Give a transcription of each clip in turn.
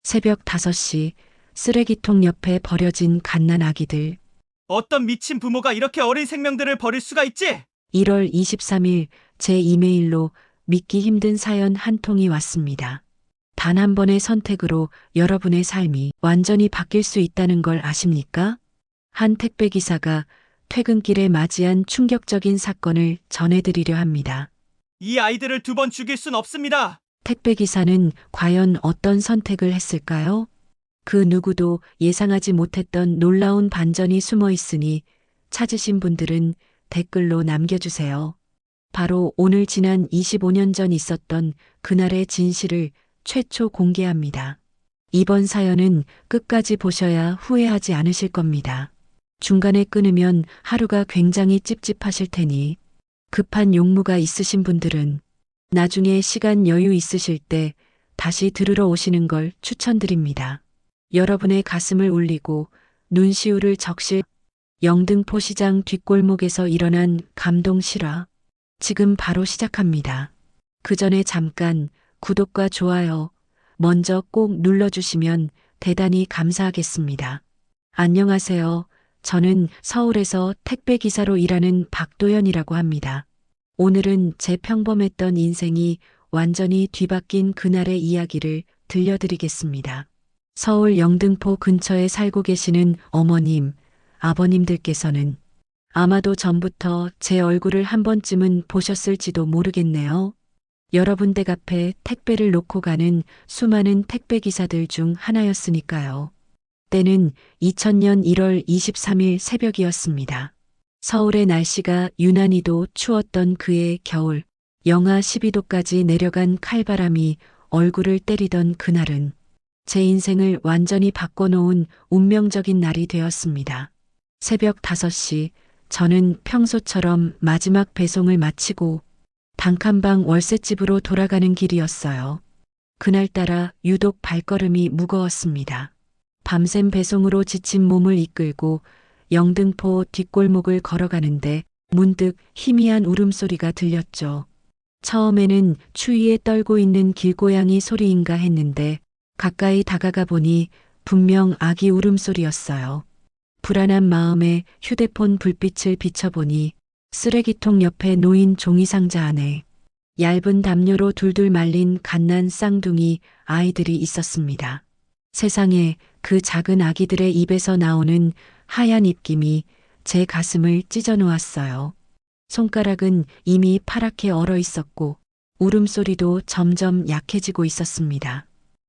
새벽 5시 쓰레기통 옆에 버려진 갓난 아기들. 어떤 미친 부모가 이렇게 어린 생명들을 버릴 수가 있지? 1월 23일 제 이메일로 믿기 힘든 사연 한 통이 왔습니다. 단 한 번의 선택으로 여러분의 삶이 완전히 바뀔 수 있다는 걸 아십니까? 한 택배기사가 퇴근길에 맞이한 충격적인 사건을 전해드리려 합니다. 이 아이들을 2번 죽일 순 없습니다. 택배기사는 과연 어떤 선택을 했을까요? 그 누구도 예상하지 못했던 놀라운 반전이 숨어 있으니 찾으신 분들은 댓글로 남겨주세요. 바로 오늘 지난 25년 전 있었던 그날의 진실을 최초 공개합니다. 이번 사연은 끝까지 보셔야 후회하지 않으실 겁니다. 중간에 끊으면 하루가 굉장히 찝찝하실 테니 급한 용무가 있으신 분들은 나중에 시간 여유 있으실 때 다시 들으러 오시는 걸 추천드립니다. 여러분의 가슴을 울리고 눈시울을 적실 영등포 시장 뒷골목에서 일어난 감동 실화. 지금 바로 시작합니다. 그 전에 잠깐 구독과 좋아요 먼저 꼭 눌러주시면 대단히 감사하겠습니다. 안녕하세요. 저는 서울에서 택배기사로 일하는 박도연이라고 합니다. 오늘은 제 평범했던 인생이 완전히 뒤바뀐 그날의 이야기를 들려드리겠습니다. 서울 영등포 근처에 살고 계시는 어머님, 아버님들께서는 아마도 전부터 제 얼굴을 한 번쯤은 보셨을지도 모르겠네요. 여러분 댁 앞에 택배를 놓고 가는 수많은 택배기사들 중 하나였으니까요. 때는 2000년 1월 23일 새벽이었습니다. 서울의 날씨가 유난히도 추웠던 그해 겨울, 영하 12도까지 내려간 칼바람이 얼굴을 때리던 그날은 제 인생을 완전히 바꿔놓은 운명적인 날이 되었습니다. 새벽 5시, 저는 평소처럼 마지막 배송을 마치고 단칸방 월세집으로 돌아가는 길이었어요. 그날따라 유독 발걸음이 무거웠습니다. 밤샘 배송으로 지친 몸을 이끌고 영등포 뒷골목을 걸어가는데 문득 희미한 울음소리가 들렸죠. 처음에는 추위에 떨고 있는 길고양이 소리인가 했는데 가까이 다가가 보니 분명 아기 울음소리였어요. 불안한 마음에 휴대폰 불빛을 비춰보니 쓰레기통 옆에 놓인 종이상자 안에 얇은 담요로 둘둘 말린 갓난 쌍둥이 아이들이 있었습니다. 세상에 그 작은 아기들의 입에서 나오는 하얀 입김이 제 가슴을 찢어 놓았어요. 손가락은 이미 파랗게 얼어 있었고 울음소리도 점점 약해지고 있었습니다.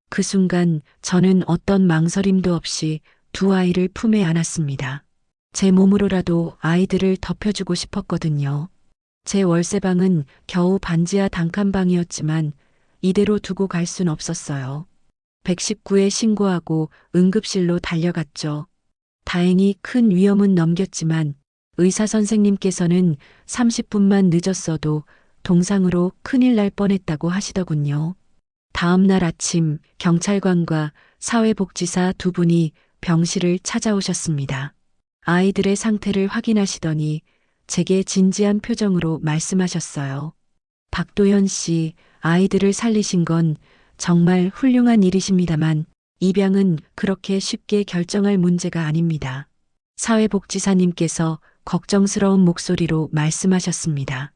그 순간 저는 어떤 망설임도 없이 두 아이를 품에 안았습니다. 제 몸으로라도 아이들을 덮여주고 싶었거든요. 제 월세방은 겨우 반지하 단칸방이었지만 이대로 두고 갈 순 없었어요. 119에 신고하고 응급실로 달려갔죠. 다행히 큰 위험은 넘겼지만 의사 선생님께서는 30분만 늦었어도 동상으로 큰일 날 뻔했다고 하시더군요. 다음 날 아침 경찰관과 사회복지사 두 분이 병실을 찾아오셨습니다. 아이들의 상태를 확인하시더니 제게 진지한 표정으로 말씀하셨어요. 박도현 씨, 아이들을 살리신 건 정말 훌륭한 일이십니다만 입양은 그렇게 쉽게 결정할 문제가 아닙니다. 사회복지사님께서 걱정스러운 목소리로 말씀하셨습니다.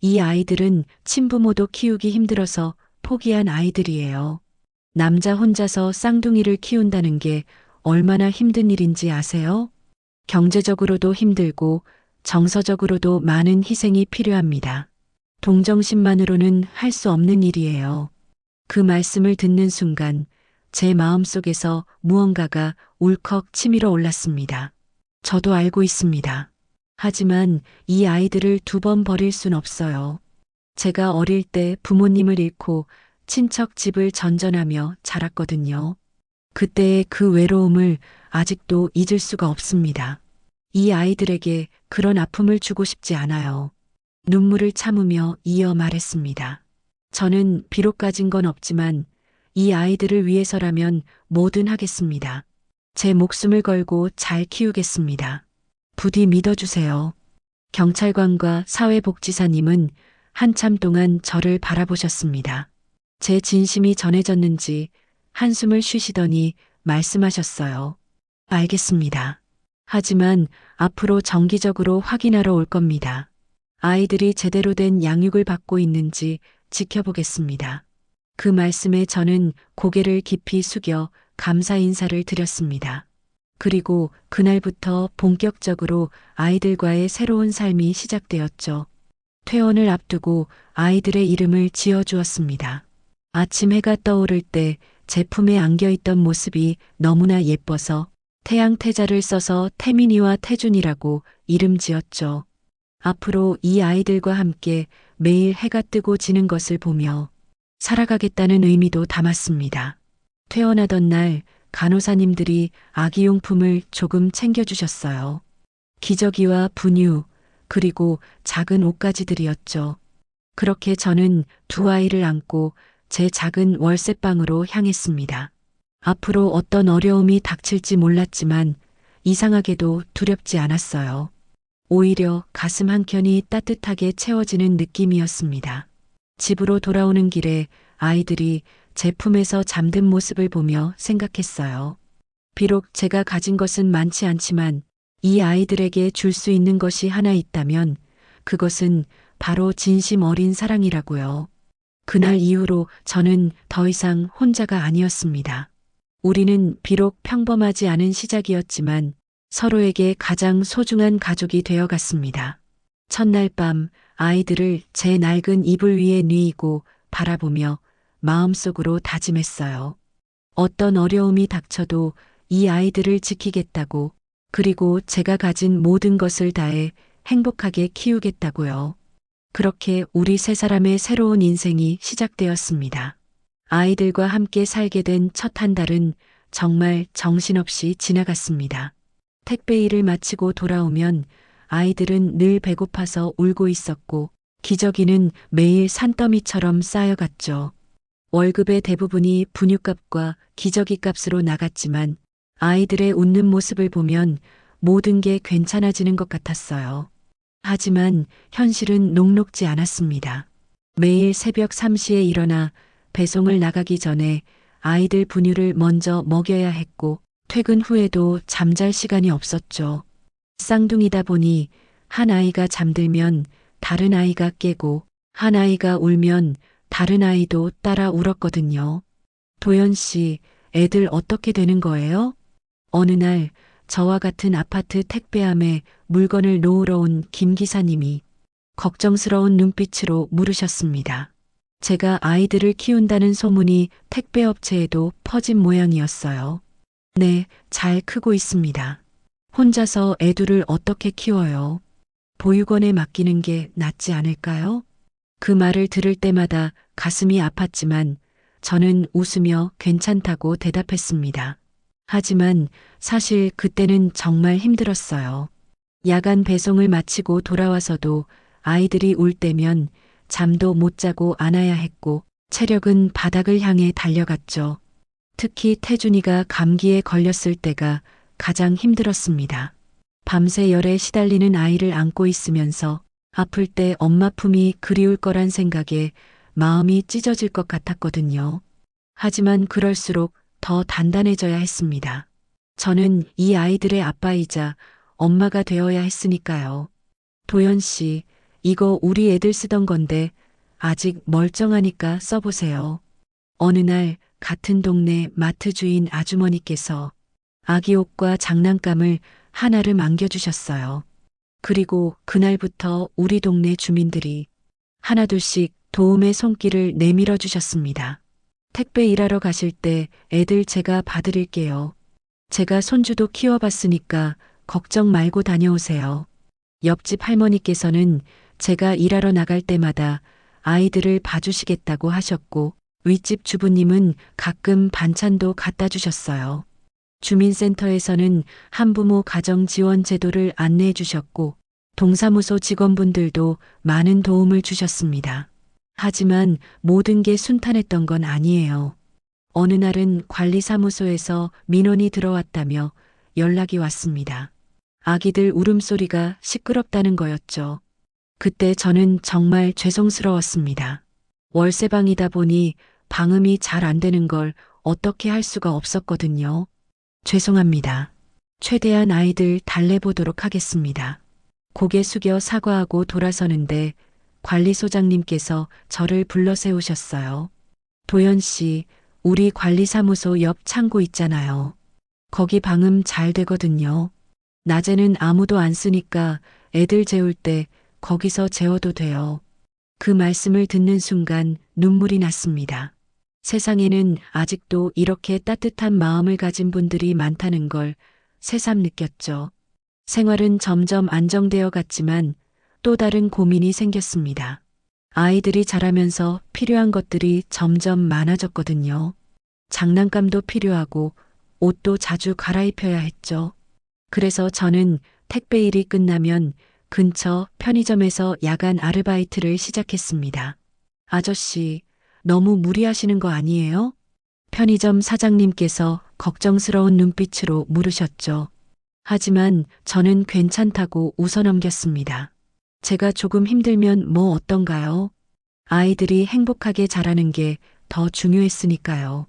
이 아이들은 친부모도 키우기 힘들어서 포기한 아이들이에요. 남자 혼자서 쌍둥이를 키운다는 게 얼마나 힘든 일인지 아세요? 경제적으로도 힘들고 정서적으로도 많은 희생이 필요합니다. 동정심만으로는 할 수 없는 일이에요. 그 말씀을 듣는 순간 제 마음속에서 무언가가 울컥 치밀어 올랐습니다. 저도 알고 있습니다. 하지만 이 아이들을 2번 버릴 순 없어요. 제가 어릴 때 부모님을 잃고 친척 집을 전전하며 자랐거든요. 그때의 그 외로움을 아직도 잊을 수가 없습니다. 이 아이들에게 그런 아픔을 주고 싶지 않아요. 눈물을 참으며 이어 말했습니다. 저는 비록 가진 건 없지만 이 아이들을 위해서라면 뭐든 하겠습니다. 제 목숨을 걸고 잘 키우겠습니다. 부디 믿어주세요. 경찰관과 사회복지사님은 한참 동안 저를 바라보셨습니다. 제 진심이 전해졌는지 한숨을 쉬시더니 말씀하셨어요. 알겠습니다. 하지만 앞으로 정기적으로 확인하러 올 겁니다. 아이들이 제대로 된 양육을 받고 있는지 지켜보겠습니다. 그 말씀에 저는 고개를 깊이 숙여 감사 인사를 드렸습니다. 그리고 그날부터 본격적으로 아이들과의 새로운 삶이 시작되었죠. 퇴원을 앞두고 아이들의 이름을 지어주었습니다. 아침 해가 떠오를 때 제품에 안겨있던 모습이 너무나 예뻐서 태양 태자를 써서 태민이와 태준이라고 이름 지었죠. 앞으로 이 아이들과 함께 매일 해가 뜨고 지는 것을 보며 살아가겠다는 의미도 담았습니다. 퇴원하던 날 간호사님들이 아기용품을 조금 챙겨주셨어요. 기저귀와 분유, 그리고 작은 옷가지들이었죠. 그렇게 저는 두 아이를 안고 제 작은 월세방으로 향했습니다. 앞으로 어떤 어려움이 닥칠지 몰랐지만 이상하게도 두렵지 않았어요. 오히려 가슴 한켠이 따뜻하게 채워지는 느낌이었습니다. 집으로 돌아오는 길에 아이들이 제품에서 잠든 모습을 보며 생각했어요. 비록 제가 가진 것은 많지 않지만 이 아이들에게 줄 수 있는 것이 하나 있다면 그것은 바로 진심 어린 사랑이라고요. 그날 이후로 저는 더 이상 혼자가 아니었습니다. 우리는 비록 평범하지 않은 시작이었지만 서로에게 가장 소중한 가족이 되어갔습니다. 첫날 밤 아이들을 제 낡은 이불 위에 누이고 바라보며 마음속으로 다짐했어요. 어떤 어려움이 닥쳐도 이 아이들을 지키겠다고, 그리고 제가 가진 모든 것을 다해 행복하게 키우겠다고요. 그렇게 우리 세 사람의 새로운 인생이 시작되었습니다. 아이들과 함께 살게 된 첫 한 달은 정말 정신없이 지나갔습니다. 택배 일을 마치고 돌아오면 아이들은 늘 배고파서 울고 있었고 기저귀는 매일 산더미처럼 쌓여갔죠. 월급의 대부분이 분유값과 기저귀 값으로 나갔지만 아이들의 웃는 모습을 보면 모든 게 괜찮아지는 것 같았어요. 하지만 현실은 녹록지 않았습니다. 매일 새벽 3시에 일어나 배송을 나가기 전에 아이들 분유를 먼저 먹여야 했고 퇴근 후에도 잠잘 시간이 없었죠. 쌍둥이다 보니 한 아이가 잠들면 다른 아이가 깨고 한 아이가 울면 다른 아이도 따라 울었거든요. 도연 씨, 애들 어떻게 되는 거예요? 어느 날 저와 같은 아파트 택배함에 물건을 놓으러 온 김 기사님이 걱정스러운 눈빛으로 물으셨습니다. 제가 아이들을 키운다는 소문이 택배업체에도 퍼진 모양이었어요. 네, 잘 크고 있습니다. 혼자서 애들을 어떻게 키워요? 보육원에 맡기는 게 낫지 않을까요? 그 말을 들을 때마다 가슴이 아팠지만 저는 웃으며 괜찮다고 대답했습니다. 하지만 사실 그때는 정말 힘들었어요. 야간 배송을 마치고 돌아와서도 아이들이 울 때면 잠도 못 자고 안아야 했고 체력은 바닥을 향해 달려갔죠. 특히 태준이가 감기에 걸렸을 때가 가장 힘들었습니다. 밤새 열에 시달리는 아이를 안고 있으면서 아플 때 엄마 품이 그리울 거란 생각에 마음이 찢어질 것 같았거든요. 하지만 그럴수록 더 단단해져야 했습니다. 저는 이 아이들의 아빠이자 엄마가 되어야 했으니까요. 도연 씨, 이거 우리 애들 쓰던 건데 아직 멀쩡하니까 써보세요. 어느 날 같은 동네 마트 주인 아주머니께서 아기 옷과 장난감을 한아름 안겨주셨어요. 그리고 그날부터 우리 동네 주민들이 하나둘씩 도움의 손길을 내밀어 주셨습니다. 택배 일하러 가실 때 애들 제가 봐드릴게요. 제가 손주도 키워봤으니까 걱정 말고 다녀오세요. 옆집 할머니께서는 제가 일하러 나갈 때마다 아이들을 봐주시겠다고 하셨고 윗집 주부님은 가끔 반찬도 갖다 주셨어요. 주민센터에서는 한부모 가정 지원 제도를 안내해 주셨고 동사무소 직원분들도 많은 도움을 주셨습니다. 하지만 모든 게 순탄했던 건 아니에요. 어느 날은 관리사무소에서 민원이 들어왔다며 연락이 왔습니다. 아기들 울음소리가 시끄럽다는 거였죠. 그때 저는 정말 죄송스러웠습니다. 월세방이다 보니 방음이 잘 안 되는 걸 어떻게 할 수가 없었거든요. 죄송합니다. 최대한 아이들 달래보도록 하겠습니다. 고개 숙여 사과하고 돌아서는데 관리소장님께서 저를 불러 세우셨어요. 도연 씨, 우리 관리사무소 옆 창고 있잖아요. 거기 방음 잘 되거든요. 낮에는 아무도 안 쓰니까 애들 재울 때 거기서 재워도 돼요. 그 말씀을 듣는 순간 눈물이 났습니다. 세상에는 아직도 이렇게 따뜻한 마음을 가진 분들이 많다는 걸 새삼 느꼈죠. 생활은 점점 안정되어 갔지만 또 다른 고민이 생겼습니다. 아이들이 자라면서 필요한 것들이 점점 많아졌거든요. 장난감도 필요하고 옷도 자주 갈아입혀야 했죠. 그래서 저는 택배 일이 끝나면 근처 편의점에서 야간 아르바이트를 시작했습니다. 아저씨, 너무 무리하시는 거 아니에요? 편의점 사장님께서 걱정스러운 눈빛으로 물으셨죠. 하지만 저는 괜찮다고 웃어넘겼습니다. 제가 조금 힘들면 뭐 어떤가요? 아이들이 행복하게 자라는 게 더 중요했으니까요.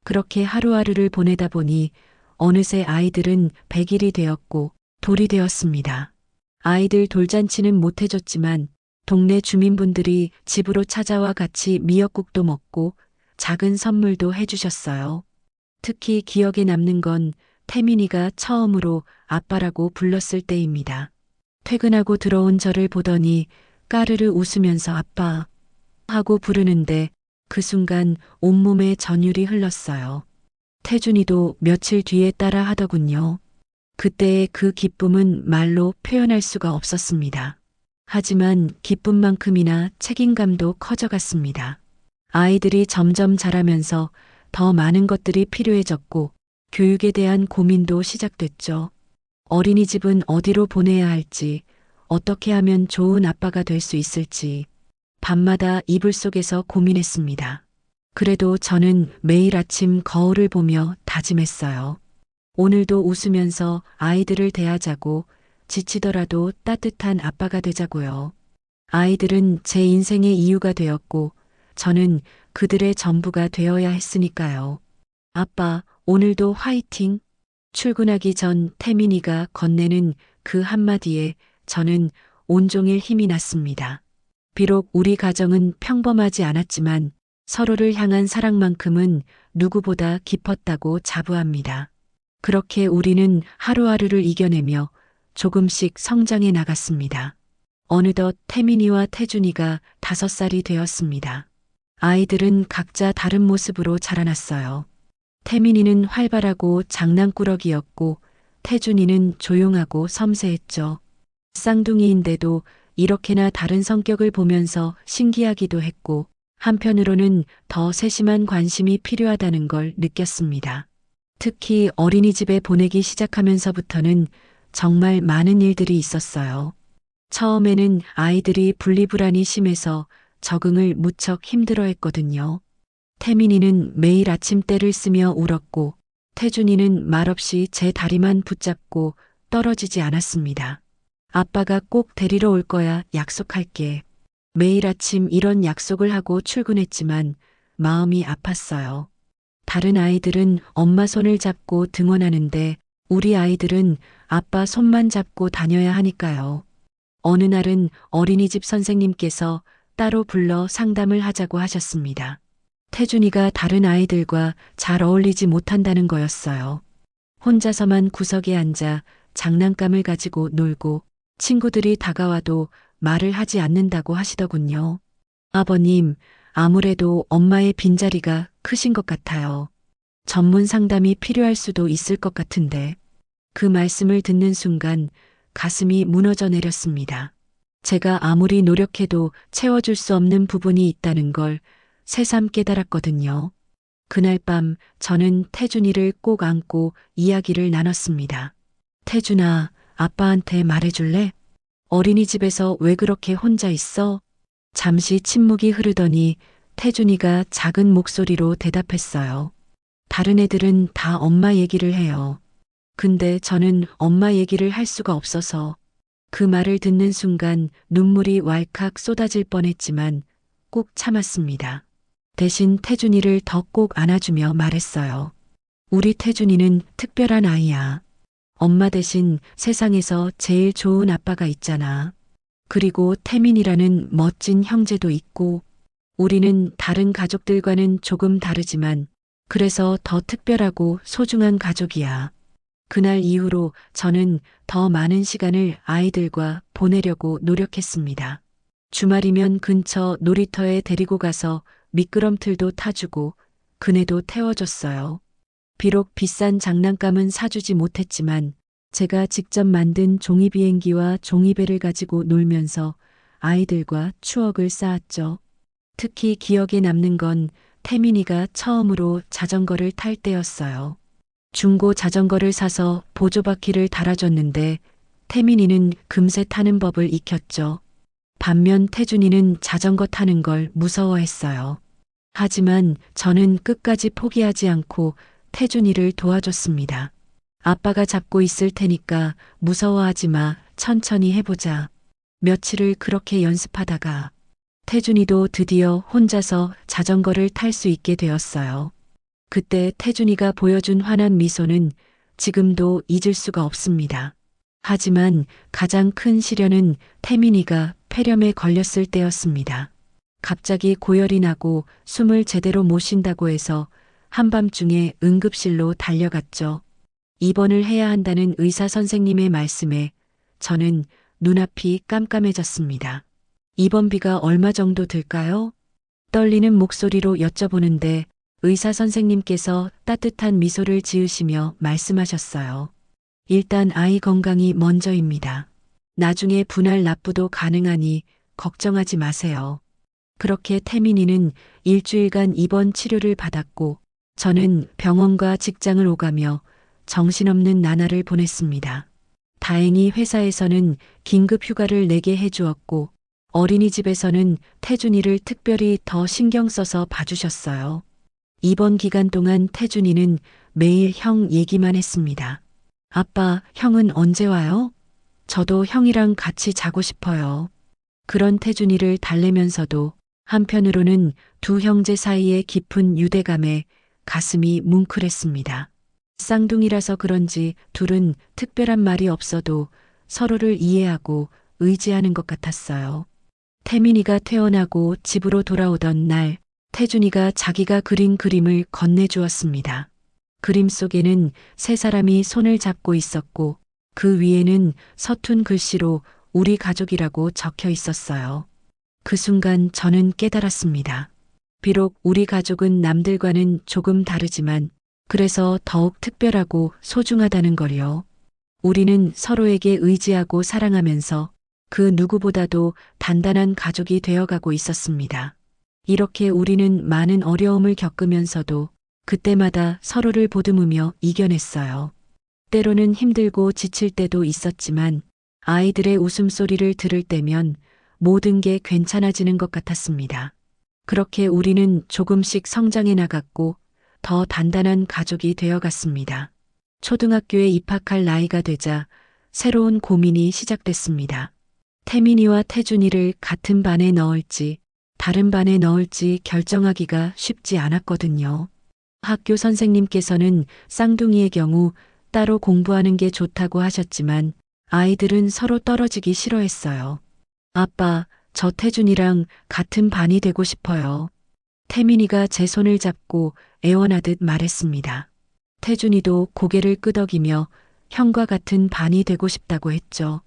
그렇게 하루하루를 보내다 보니 어느새 아이들은 100일이 되었고 돌이 되었습니다. 아이들 돌잔치는 못 해줬지만 동네 주민분들이 집으로 찾아와 같이 미역국도 먹고 작은 선물도 해주셨어요. 특히 기억에 남는 건 태민이가 처음으로 아빠라고 불렀을 때입니다. 퇴근하고 들어온 저를 보더니 까르르 웃으면서 아빠 하고 부르는데 그 순간 온몸에 전율이 흘렀어요. 태준이도 며칠 뒤에 따라 하더군요. 그때의 그 기쁨은 말로 표현할 수가 없었습니다. 하지만 기쁨만큼이나 책임감도 커져갔습니다. 아이들이 점점 자라면서 더 많은 것들이 필요해졌고 교육에 대한 고민도 시작됐죠. 어린이집은 어디로 보내야 할지, 어떻게 하면 좋은 아빠가 될 수 있을지 밤마다 이불 속에서 고민했습니다. 그래도 저는 매일 아침 거울을 보며 다짐했어요. 오늘도 웃으면서 아이들을 대하자고 지치더라도 따뜻한 아빠가 되자고요. 아이들은 제 인생의 이유가 되었고 저는 그들의 전부가 되어야 했으니까요. 아빠, 오늘도 화이팅! 출근하기 전 태민이가 건네는 그 한마디에 저는 온종일 힘이 났습니다. 비록 우리 가정은 평범하지 않았지만 서로를 향한 사랑만큼은 누구보다 깊었다고 자부합니다. 그렇게 우리는 하루하루를 이겨내며 조금씩 성장해 나갔습니다. 어느덧 태민이와 태준이가 5살이 되었습니다. 아이들은 각자 다른 모습으로 자라났어요. 태민이는 활발하고 장난꾸러기였고 태준이는 조용하고 섬세했죠. 쌍둥이인데도 이렇게나 다른 성격을 보면서 신기하기도 했고 한편으로는 더 세심한 관심이 필요하다는 걸 느꼈습니다. 특히 어린이집에 보내기 시작하면서부터는 정말 많은 일들이 있었어요. 처음에는 아이들이 분리불안이 심해서 적응을 무척 힘들어했거든요. 태민이는 매일 아침대를 쓰며 울었고 태준이는 말없이 제 다리만 붙잡고 떨어지지 않았습니다. 아빠가 꼭 데리러 올 거야, 약속할게. 매일 아침 이런 약속을 하고 출근했지만 마음이 아팠어요. 다른 아이들은 엄마 손을 잡고 등원하는데 우리 아이들은 아빠 손만 잡고 다녀야 하니까요. 어느 날은 어린이집 선생님께서 따로 불러 상담을 하자고 하셨습니다. 태준이가 다른 아이들과 잘 어울리지 못한다는 거였어요. 혼자서만 구석에 앉아 장난감을 가지고 놀고 친구들이 다가와도 말을 하지 않는다고 하시더군요. 아버님, 아무래도 엄마의 빈자리가 크신 것 같아요. 전문 상담이 필요할 수도 있을 것 같은데. 그 말씀을 듣는 순간 가슴이 무너져 내렸습니다. 제가 아무리 노력해도 채워줄 수 없는 부분이 있다는 걸 새삼 깨달았거든요. 그날 밤 저는 태준이를 꼭 안고 이야기를 나눴습니다. 태준아, 아빠한테 말해줄래? 어린이집에서 왜 그렇게 혼자 있어? 잠시 침묵이 흐르더니 태준이가 작은 목소리로 대답했어요. 다른 애들은 다 엄마 얘기를 해요. 근데 저는 엄마 얘기를 할 수가 없어서. 그 말을 듣는 순간 눈물이 왈칵 쏟아질 뻔했지만 꼭 참았습니다. 대신 태준이를 더 꼭 안아주며 말했어요. 우리 태준이는 특별한 아이야. 엄마 대신 세상에서 제일 좋은 아빠가 있잖아. 그리고 태민이라는 멋진 형제도 있고, 우리는 다른 가족들과는 조금 다르지만, 그래서 더 특별하고 소중한 가족이야. 그날 이후로 저는 더 많은 시간을 아이들과 보내려고 노력했습니다. 주말이면 근처 놀이터에 데리고 가서 미끄럼틀도 타주고 그네도 태워줬어요. 비록 비싼 장난감은 사주지 못했지만 제가 직접 만든 종이비행기와 종이배를 가지고 놀면서 아이들과 추억을 쌓았죠. 특히 기억에 남는 건 태민이가 처음으로 자전거를 탈 때였어요. 중고 자전거를 사서 보조바퀴를 달아줬는데 태민이는 금세 타는 법을 익혔죠. 반면 태준이는 자전거 타는 걸 무서워했어요. 하지만 저는 끝까지 포기하지 않고 태준이를 도와줬습니다. 아빠가 잡고 있을 테니까 무서워하지 마. 천천히 해보자. 며칠을 그렇게 연습하다가 태준이도 드디어 혼자서 자전거를 탈 수 있게 되었어요. 그때 태준이가 보여준 환한 미소는 지금도 잊을 수가 없습니다. 하지만 가장 큰 시련은 태민이가 폐렴에 걸렸을 때였습니다. 갑자기 고열이 나고 숨을 제대로 못 쉰다고 해서 한밤중에 응급실로 달려갔죠. 입원을 해야 한다는 의사 선생님의 말씀에 저는 눈앞이 깜깜해졌습니다. 입원비가 얼마 정도 들까요? 떨리는 목소리로 여쭤보는데 의사 선생님께서 따뜻한 미소를 지으시며 말씀하셨어요. 일단 아이 건강이 먼저입니다. 나중에 분할 납부도 가능하니 걱정하지 마세요. 그렇게 태민이는 일주일간 입원 치료를 받았고 저는 병원과 직장을 오가며 정신없는 나날을 보냈습니다. 다행히 회사에서는 긴급 휴가를 내게 해주었고 어린이집에서는 태준이를 특별히 더 신경 써서 봐주셨어요. 입원 기간 동안 태준이는 매일 형 얘기만 했습니다. 아빠, 형은 언제 와요? 저도 형이랑 같이 자고 싶어요. 그런 태준이를 달래면서도 한편으로는 두 형제 사이의 깊은 유대감에 가슴이 뭉클했습니다. 쌍둥이라서 그런지 둘은 특별한 말이 없어도 서로를 이해하고 의지하는 것 같았어요. 태민이가 퇴원하고 집으로 돌아오던 날, 태준이가 자기가 그린 그림을 건네주었습니다. 그림 속에는 세 사람이 손을 잡고 있었고 그 위에는 서툰 글씨로 우리 가족이라고 적혀 있었어요. 그 순간 저는 깨달았습니다. 비록 우리 가족은 남들과는 조금 다르지만 그래서 더욱 특별하고 소중하다는 걸요. 우리는 서로에게 의지하고 사랑하면서 그 누구보다도 단단한 가족이 되어가고 있었습니다. 이렇게 우리는 많은 어려움을 겪으면서도 그때마다 서로를 보듬으며 이겨냈어요. 때로는 힘들고 지칠 때도 있었지만 아이들의 웃음소리를 들을 때면 모든 게 괜찮아지는 것 같았습니다. 그렇게 우리는 조금씩 성장해 나갔고 더 단단한 가족이 되어갔습니다. 초등학교에 입학할 나이가 되자 새로운 고민이 시작됐습니다. 태민이와 태준이를 같은 반에 넣을지 다른 반에 넣을지 결정하기가 쉽지 않았거든요. 학교 선생님께서는 쌍둥이의 경우 따로 공부하는 게 좋다고 하셨지만 아이들은 서로 떨어지기 싫어했어요. 아빠, 저 태준이랑 같은 반이 되고 싶어요. 태민이가 제 손을 잡고 애원하듯 말했습니다. 태준이도 고개를 끄덕이며 형과 같은 반이 되고 싶다고 했죠.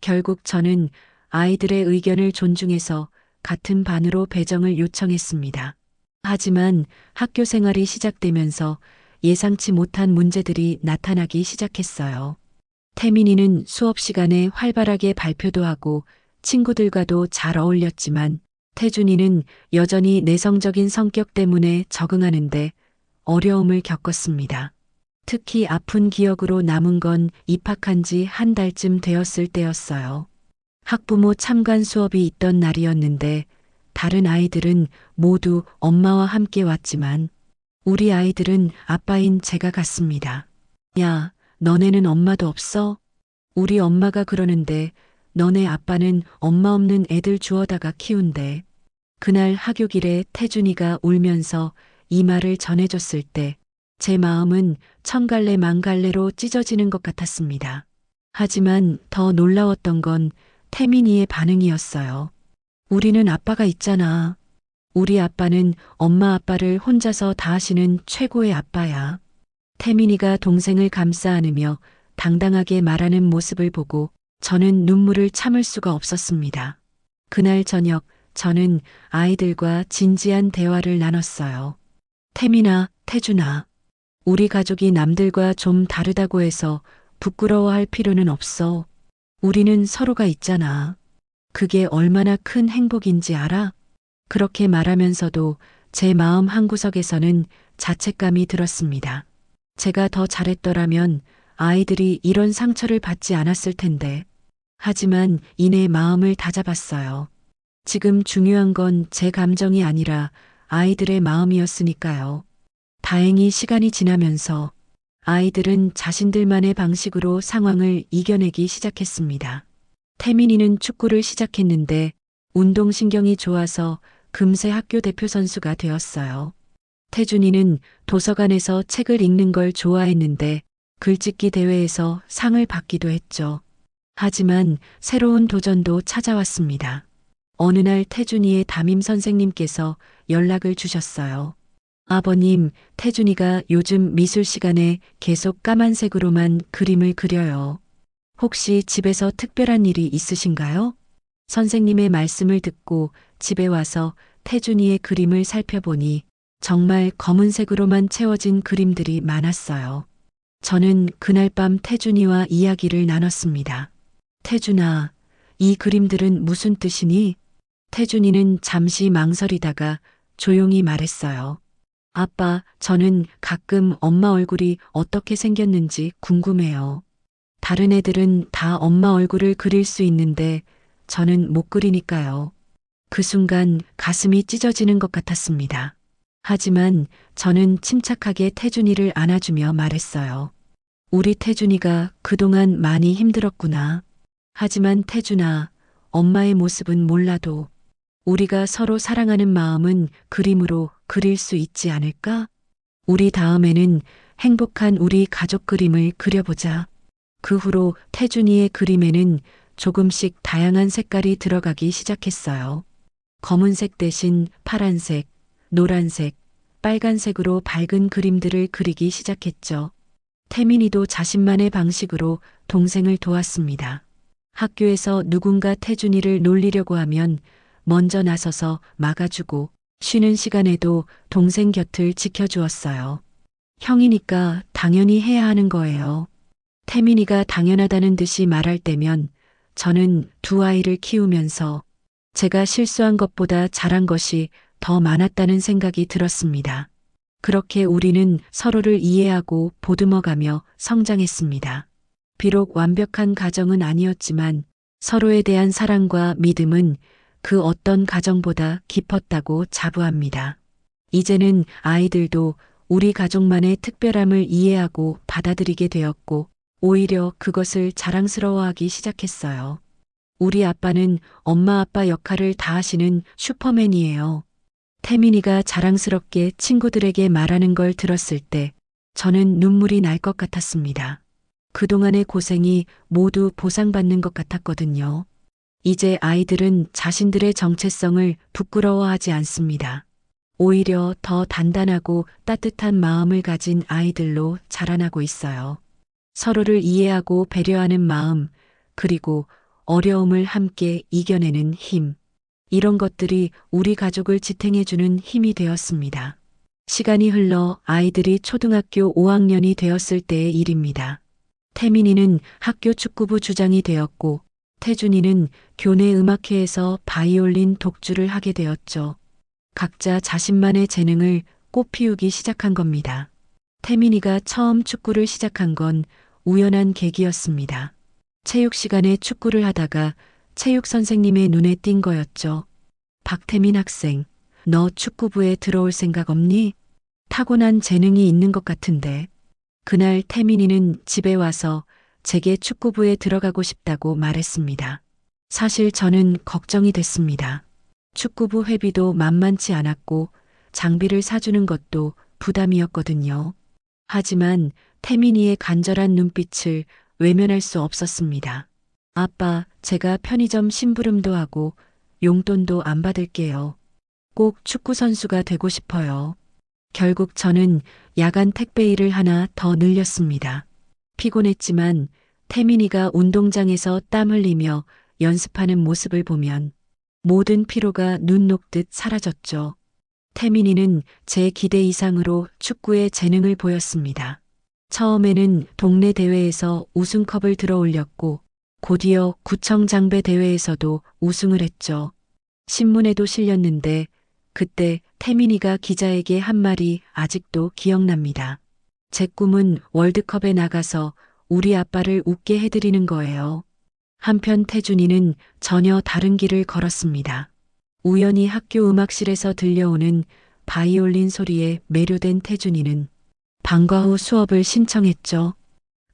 결국 저는 아이들의 의견을 존중해서 같은 반으로 배정을 요청했습니다. 하지만 학교 생활이 시작되면서 예상치 못한 문제들이 나타나기 시작했어요. 태민이는 수업 시간에 활발하게 발표도 하고 친구들과도 잘 어울렸지만 태준이는 여전히 내성적인 성격 때문에 적응하는데 어려움을 겪었습니다. 특히 아픈 기억으로 남은 건 입학한 지 한 달쯤 되었을 때였어요. 학부모 참관 수업이 있던 날이었는데 다른 아이들은 모두 엄마와 함께 왔지만 우리 아이들은 아빠인 제가 갔습니다. 야, 너네는 엄마도 없어? 우리 엄마가 그러는데 너네 아빠는 엄마 없는 애들 주워다가 키운대. 그날 하교길에 태준이가 울면서 이 말을 전해줬을 때 제 마음은 천갈래 만갈래로 찢어지는 것 같았습니다. 하지만 더 놀라웠던 건 태민이의 반응이었어요. 우리는 아빠가 있잖아. 우리 아빠는 엄마 아빠를 혼자서 다 하시는 최고의 아빠야. 태민이가 동생을 감싸 안으며 당당하게 말하는 모습을 보고 저는 눈물을 참을 수가 없었습니다. 그날 저녁 저는 아이들과 진지한 대화를 나눴어요. 태민아, 태준아. 우리 가족이 남들과 좀 다르다고 해서 부끄러워할 필요는 없어. 우리는 서로가 있잖아. 그게 얼마나 큰 행복인지 알아? 그렇게 말하면서도 제 마음 한구석에서는 자책감이 들었습니다. 제가 더 잘했더라면 아이들이 이런 상처를 받지 않았을 텐데. 하지만 이내 마음을 다잡았어요. 지금 중요한 건 제 감정이 아니라 아이들의 마음이었으니까요. 다행히 시간이 지나면서 아이들은 자신들만의 방식으로 상황을 이겨내기 시작했습니다. 태민이는 축구를 시작했는데 운동신경이 좋아서 금세 학교 대표 선수가 되었어요. 태준이는 도서관에서 책을 읽는 걸 좋아했는데 글짓기 대회에서 상을 받기도 했죠. 하지만 새로운 도전도 찾아왔습니다. 어느 날 태준이의 담임 선생님께서 연락을 주셨어요. 아버님, 태준이가 요즘 미술 시간에 계속 까만색으로만 그림을 그려요. 혹시 집에서 특별한 일이 있으신가요? 선생님의 말씀을 듣고 집에 와서 태준이의 그림을 살펴보니 정말 검은색으로만 채워진 그림들이 많았어요. 저는 그날 밤 태준이와 이야기를 나눴습니다. 태준아, 이 그림들은 무슨 뜻이니? 태준이는 잠시 망설이다가 조용히 말했어요. 아빠, 저는 가끔 엄마 얼굴이 어떻게 생겼는지 궁금해요. 다른 애들은 다 엄마 얼굴을 그릴 수 있는데 저는 못 그리니까요. 그 순간 가슴이 찢어지는 것 같았습니다. 하지만 저는 침착하게 태준이를 안아주며 말했어요. 우리 태준이가 그동안 많이 힘들었구나. 하지만 태준아, 엄마의 모습은 몰라도 우리가 서로 사랑하는 마음은 그림으로 그릴 수 있지 않을까? 우리 다음에는 행복한 우리 가족 그림을 그려보자. 그 후로 태준이의 그림에는 조금씩 다양한 색깔이 들어가기 시작했어요. 검은색 대신 파란색, 노란색, 빨간색으로 밝은 그림들을 그리기 시작했죠. 태민이도 자신만의 방식으로 동생을 도왔습니다. 학교에서 누군가 태준이를 놀리려고 하면 먼저 나서서 막아주고 쉬는 시간에도 동생 곁을 지켜주었어요. 형이니까 당연히 해야 하는 거예요. 태민이가 당연하다는 듯이 말할 때면 저는 두 아이를 키우면서 제가 실수한 것보다 잘한 것이 더 많았다는 생각이 들었습니다. 그렇게 우리는 서로를 이해하고 보듬어가며 성장했습니다. 비록 완벽한 가정은 아니었지만 서로에 대한 사랑과 믿음은 그 어떤 가정보다 깊었다고 자부합니다. 이제는 아이들도 우리 가족만의 특별함을 이해하고 받아들이게 되었고 오히려 그것을 자랑스러워하기 시작했어요. 우리 아빠는 엄마 아빠 역할을 다 하시는 슈퍼맨이에요. 태민이가 자랑스럽게 친구들에게 말하는 걸 들었을 때 저는 눈물이 날 것 같았습니다. 그동안의 고생이 모두 보상받는 것 같았거든요. 이제 아이들은 자신들의 정체성을 부끄러워하지 않습니다. 오히려 더 단단하고 따뜻한 마음을 가진 아이들로 자라나고 있어요. 서로를 이해하고 배려하는 마음, 그리고 어려움을 함께 이겨내는 힘. 이런 것들이 우리 가족을 지탱해주는 힘이 되었습니다. 시간이 흘러 아이들이 초등학교 5학년이 되었을 때의 일입니다. 태민이는 학교 축구부 주장이 되었고 태준이는 교내 음악회에서 바이올린 독주를 하게 되었죠. 각자 자신만의 재능을 꽃피우기 시작한 겁니다. 태민이가 처음 축구를 시작한 건 우연한 계기였습니다. 체육 시간에 축구를 하다가 체육 선생님의 눈에 띈 거였죠. 박태민 학생, 너 축구부에 들어올 생각 없니? 타고난 재능이 있는 것 같은데. 그날 태민이는 집에 와서 제게 축구부에 들어가고 싶다고 말했습니다. 사실 저는 걱정이 됐습니다. 축구부 회비도 만만치 않았고 장비를 사주는 것도 부담이었거든요. 하지만 태민이의 간절한 눈빛을 외면할 수 없었습니다. 아빠, 제가 편의점 심부름도 하고 용돈도 안 받을게요. 꼭 축구선수가 되고 싶어요. 결국 저는 야간 택배 일을 하나 더 늘렸습니다. 피곤했지만 태민이가 운동장에서 땀 흘리며 연습하는 모습을 보면 모든 피로가 눈 녹듯 사라졌죠. 태민이는 제 기대 이상으로 축구에 재능을 보였습니다. 처음에는 동네 대회에서 우승컵을 들어 올렸고 곧이어 구청 장배 대회에서도 우승을 했죠. 신문에도 실렸는데 그때 태민이가 기자에게 한 말이 아직도 기억납니다. 제 꿈은 월드컵에 나가서 우리 아빠를 웃게 해드리는 거예요. 한편 태준이는 전혀 다른 길을 걸었습니다. 우연히 학교 음악실에서 들려오는 바이올린 소리에 매료된 태준이는 방과 후 수업을 신청했죠.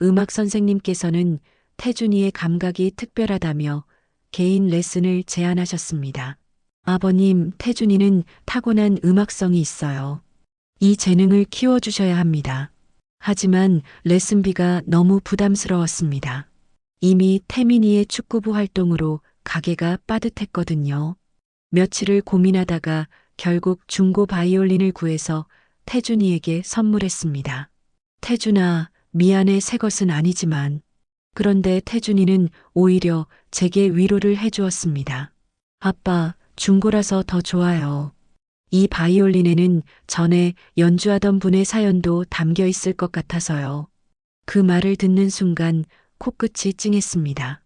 음악 선생님께서는 태준이의 감각이 특별하다며 개인 레슨을 제안하셨습니다. 아버님, 태준이는 타고난 음악성이 있어요. 이 재능을 키워주셔야 합니다. 하지만 레슨비가 너무 부담스러웠습니다. 이미 태민이의 축구부 활동으로 가게가 빠듯했거든요. 며칠을 고민하다가 결국 중고 바이올린을 구해서 태준이에게 선물했습니다. 태준아, 미안해, 새 것은 아니지만. 그런데 태준이는 오히려 제게 위로를 해주었습니다. 아빠, 중고라서 더 좋아요. 이 바이올린에는 전에 연주하던 분의 사연도 담겨 있을 것 같아서요. 그 말을 듣는 순간 코끝이 찡했습니다.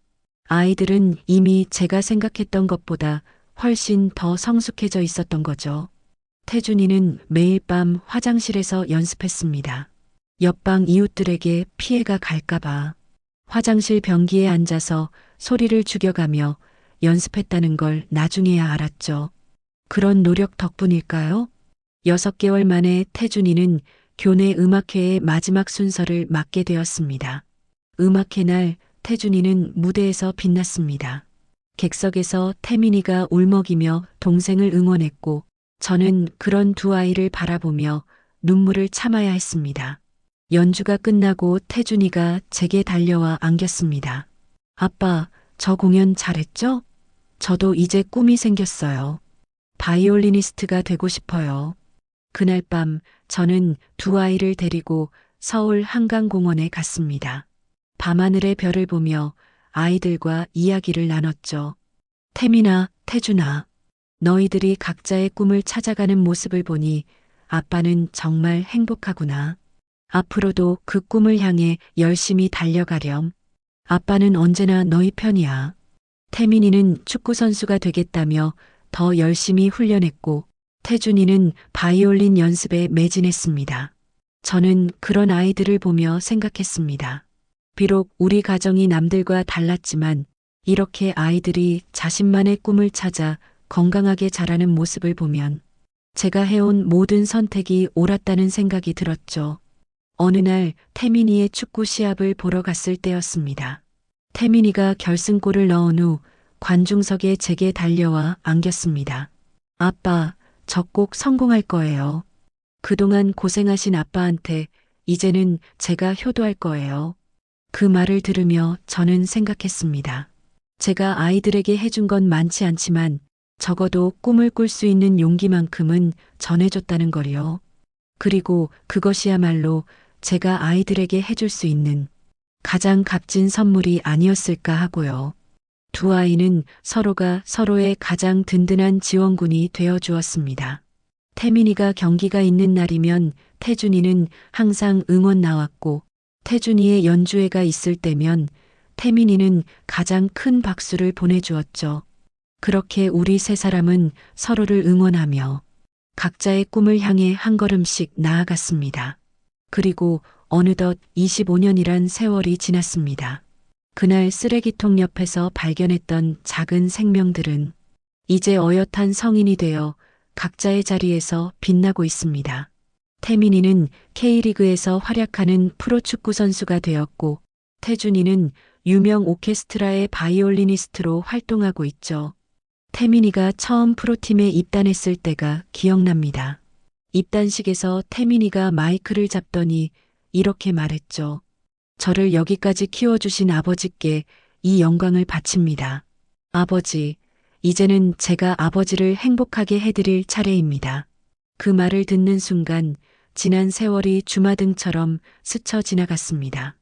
아이들은 이미 제가 생각했던 것보다 훨씬 더 성숙해져 있었던 거죠. 태준이는 매일 밤 화장실에서 연습했습니다. 옆방 이웃들에게 피해가 갈까봐. 화장실 변기에 앉아서 소리를 죽여가며 연습했다는 걸 나중에야 알았죠. 그런 노력 덕분일까요? 6개월 만에 태준이는 교내 음악회의 마지막 순서를 맡게 되었습니다. 음악회 날 태준이는 무대에서 빛났습니다. 객석에서 태민이가 울먹이며 동생을 응원했고 저는 그런 두 아이를 바라보며 눈물을 참아야 했습니다. 연주가 끝나고 태준이가 제게 달려와 안겼습니다. 아빠, 저 공연 잘했죠? 저도 이제 꿈이 생겼어요. 바이올리니스트가 되고 싶어요. 그날 밤 저는 두 아이를 데리고 서울 한강공원에 갔습니다. 밤하늘의 별을 보며 아이들과 이야기를 나눴죠. 태민아, 태준아, 너희들이 각자의 꿈을 찾아가는 모습을 보니 아빠는 정말 행복하구나. 앞으로도 그 꿈을 향해 열심히 달려가렴. 아빠는 언제나 너희 편이야. 태민이는 축구선수가 되겠다며 더 열심히 훈련했고 태준이는 바이올린 연습에 매진했습니다. 저는 그런 아이들을 보며 생각했습니다. 비록 우리 가정이 남들과 달랐지만 이렇게 아이들이 자신만의 꿈을 찾아 건강하게 자라는 모습을 보면 제가 해온 모든 선택이 옳았다는 생각이 들었죠. 어느 날 태민이의 축구 시합을 보러 갔을 때였습니다. 태민이가 결승골을 넣은 후 관중석에 제게 달려와 안겼습니다. 아빠, 저 꼭 성공할 거예요. 그동안 고생하신 아빠한테 이제는 제가 효도할 거예요. 그 말을 들으며 저는 생각했습니다. 제가 아이들에게 해준 건 많지 않지만 적어도 꿈을 꿀 수 있는 용기만큼은 전해줬다는 거리요. 그리고 그것이야말로 제가 아이들에게 해줄 수 있는 가장 값진 선물이 아니었을까 하고요. 두 아이는 서로가 서로의 가장 든든한 지원군이 되어 주었습니다. 태민이가 경기가 있는 날이면 태준이는 항상 응원 나왔고 태준이의 연주회가 있을 때면 태민이는 가장 큰 박수를 보내주었죠. 그렇게 우리 세 사람은 서로를 응원하며 각자의 꿈을 향해 한 걸음씩 나아갔습니다. 그리고 어느덧 25년이란 세월이 지났습니다. 그날 쓰레기통 옆에서 발견했던 작은 생명들은 이제 어엿한 성인이 되어 각자의 자리에서 빛나고 있습니다. 태민이는 K리그에서 활약하는 프로축구 선수가 되었고 태준이는 유명 오케스트라의 바이올리니스트로 활동하고 있죠. 태민이가 처음 프로팀에 입단했을 때가 기억납니다. 입단식에서 태민이가 마이크를 잡더니 이렇게 말했죠. 저를 여기까지 키워주신 아버지께 이 영광을 바칩니다. 아버지, 이제는 제가 아버지를 행복하게 해드릴 차례입니다. 그 말을 듣는 순간 지난 세월이 주마등처럼 스쳐 지나갔습니다.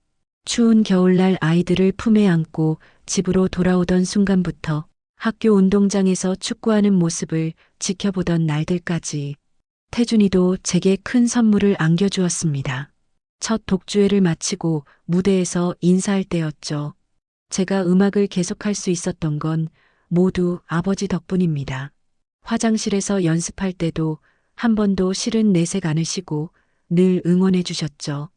추운 겨울날 아이들을 품에 안고 집으로 돌아오던 순간부터 학교 운동장에서 축구하는 모습을 지켜보던 날들까지 태준이도 제게 큰 선물을 안겨주었습니다. 첫 독주회를 마치고 무대에서 인사할 때였죠. 제가 음악을 계속할 수 있었던 건 모두 아버지 덕분입니다. 화장실에서 연습할 때도 한 번도 실은 내색 않으시고 늘 응원해 주셨죠.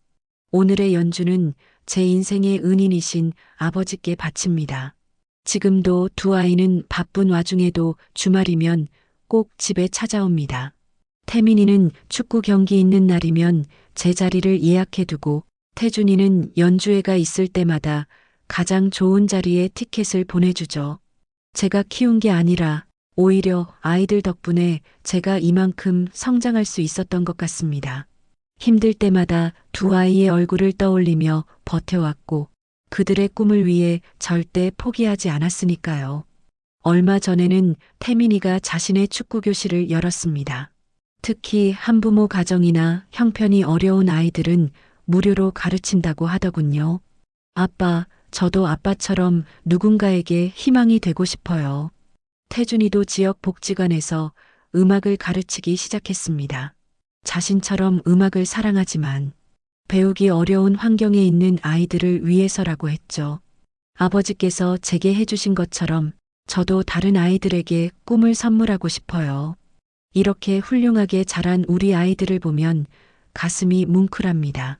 오늘의 연주는 제 인생의 은인이신 아버지께 바칩니다. 지금도 두 아이는 바쁜 와중에도 주말이면 꼭 집에 찾아옵니다. 태민이는 축구 경기 있는 날이면 제 자리를 예약해두고 태준이는 연주회가 있을 때마다 가장 좋은 자리에 티켓을 보내주죠. 제가 키운 게 아니라 오히려 아이들 덕분에 제가 이만큼 성장할 수 있었던 것 같습니다. 힘들 때마다 두 아이의 얼굴을 떠올리며 버텨왔고 그들의 꿈을 위해 절대 포기하지 않았으니까요. 얼마 전에는 태민이가 자신의 축구 교실을 열었습니다. 특히 한부모 가정이나 형편이 어려운 아이들은 무료로 가르친다고 하더군요. 아빠, 저도 아빠처럼 누군가에게 희망이 되고 싶어요. 태준이도 지역 복지관에서 음악을 가르치기 시작했습니다. 자신처럼 음악을 사랑하지만 배우기 어려운 환경에 있는 아이들을 위해서라고 했죠. 아버지께서 제게 해주신 것처럼 저도 다른 아이들에게 꿈을 선물하고 싶어요. 이렇게 훌륭하게 자란 우리 아이들을 보면 가슴이 뭉클합니다.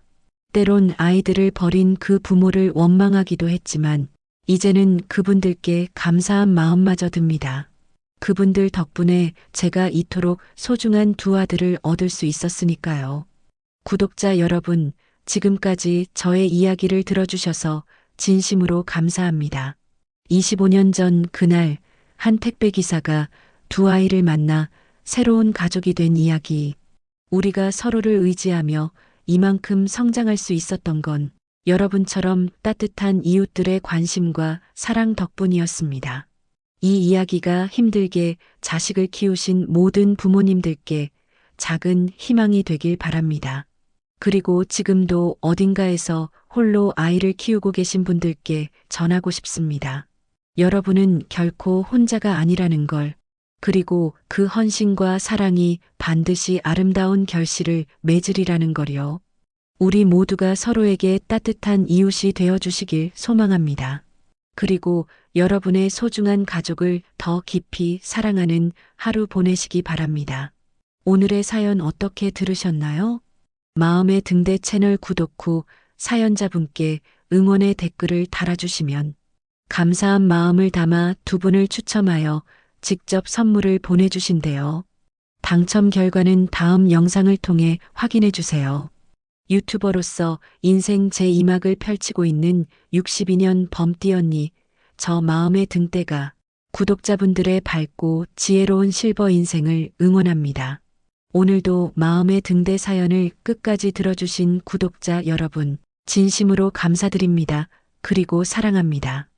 때론 아이들을 버린 그 부모를 원망하기도 했지만 이제는 그분들께 감사한 마음마저 듭니다. 그분들 덕분에 제가 이토록 소중한 두 아들을 얻을 수 있었으니까요. 구독자 여러분, 지금까지 저의 이야기를 들어주셔서 진심으로 감사합니다. 25년 전 그날 한 택배기사가 두 아이를 만나 새로운 가족이 된 이야기. 우리가 서로를 의지하며 이만큼 성장할 수 있었던 건 여러분처럼 따뜻한 이웃들의 관심과 사랑 덕분이었습니다. 이 이야기가 힘들게 자식을 키우신 모든 부모님들께 작은 희망이 되길 바랍니다. 그리고 지금도 어딘가에서 홀로 아이를 키우고 계신 분들께 전하고 싶습니다. 여러분은 결코 혼자가 아니라는 걸, 그리고 그 헌신과 사랑이 반드시 아름다운 결실을 맺으리라는 걸요. 우리 모두가 서로에게 따뜻한 이웃이 되어 주시길 소망합니다. 그리고 여러분의 소중한 가족을 더 깊이 사랑하는 하루 보내시기 바랍니다. 오늘의 사연 어떻게 들으셨나요? 마음의 등대 채널 구독 후 사연자분께 응원의 댓글을 달아주시면 감사한 마음을 담아 두 분을 추첨하여 직접 선물을 보내주신대요. 당첨 결과는 다음 영상을 통해 확인해 주세요. 유튜버로서 인생 제2막을 펼치고 있는 62년 범띠 언니, 저 마음의 등대가 구독자분들의 밝고 지혜로운 실버 인생을 응원합니다. 오늘도 마음의 등대 사연을 끝까지 들어주신 구독자 여러분, 진심으로 감사드립니다. 그리고 사랑합니다.